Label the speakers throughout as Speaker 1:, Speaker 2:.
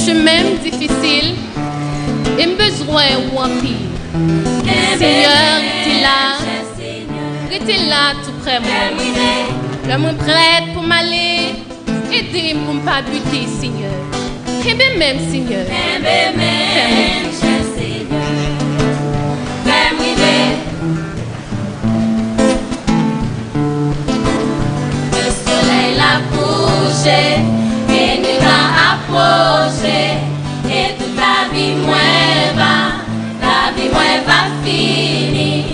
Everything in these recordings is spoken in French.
Speaker 1: chemin difficile, et besoin ou en pire. Seigneur, rete là tout près moi. Je me prête pour m'aller, aider pour ne pas buter, Seigneur. Kenbe même, Seigneur.
Speaker 2: Kenbe même, cher Seigneur. Fais-moi rêver. Le soleil l'a couché, et nuit l'a approché, et toute la vie mwen va finir.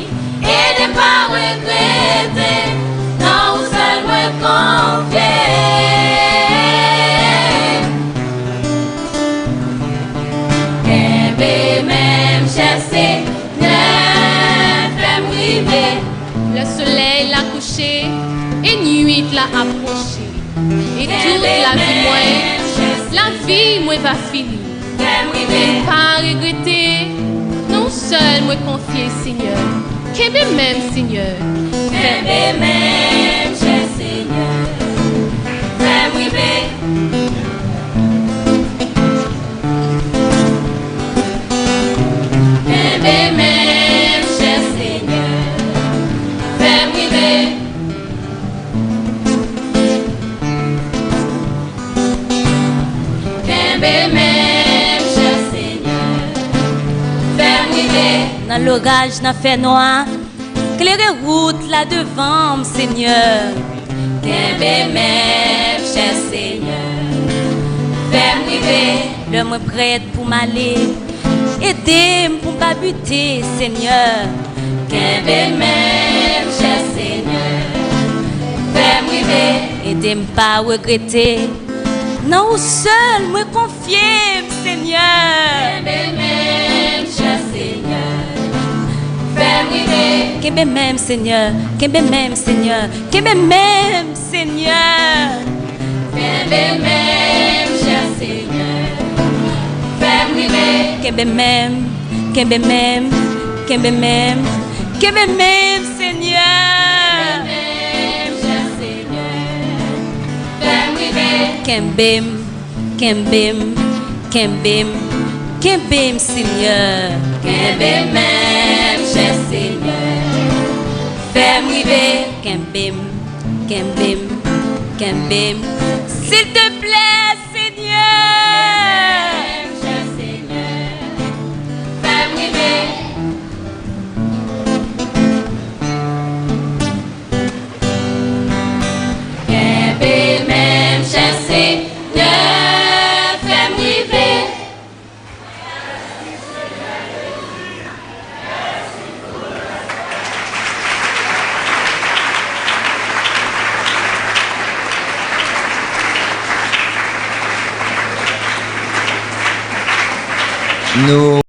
Speaker 2: Et de pas regretter, non, ou seul mwen confier. Kenbe même, cher Seigneur, fais-moi rêver.
Speaker 1: Le soleil l'a couché et nuit l'a approché. Et toute la vie moi va finir. Et pas regretter, non seul moi confier, Seigneur. Kenbe même, Seigneur.
Speaker 2: Kenbe même, cher Seigneur, fais-moi rêver. Kenbe même, cher Seigneur, fais-moi rêver. Kenbe même, cher Seigneur, fais-moi rêver.
Speaker 3: Dans l'orage, dans fait noir, éclairer route là devant, Seigneur.
Speaker 2: Kenbe même, cher Seigneur, fais-moi rêver.
Speaker 3: Le moi prête pour m'aller, aider pour pas buter, Seigneur.
Speaker 2: Kenbe même, cher Seigneur, fais-moi rêver.
Speaker 3: Aider pas regretter, non seul moi confier, Seigneur.
Speaker 2: Kenbe même, cher Seigneur, fais-moi rêver.
Speaker 3: Kenbe même, Seigneur. Kenbe même, Seigneur. Kenbe même, Seigneur.
Speaker 2: Kenbe même, cher Seigneur, fais-moi rêver.
Speaker 3: Kenbe même, Kenbe même, Kenbe même, Kenbe même, Seigneur.
Speaker 2: Même, cher Seigneur, fais-moi rêver.
Speaker 3: Kenbem, Kenbem, Kenbem, Kenbem, Seigneur.
Speaker 2: Kenbe même, cher Seigneur, fais-moi rêver.
Speaker 3: Kenbem, Kenbem, Kenbem, s'il te plaît, Seigneur.
Speaker 2: Même, cher Seigneur, fais-moi rêver. Kenbe même, cher Seigneur, fais-moi rêver.
Speaker 4: Nous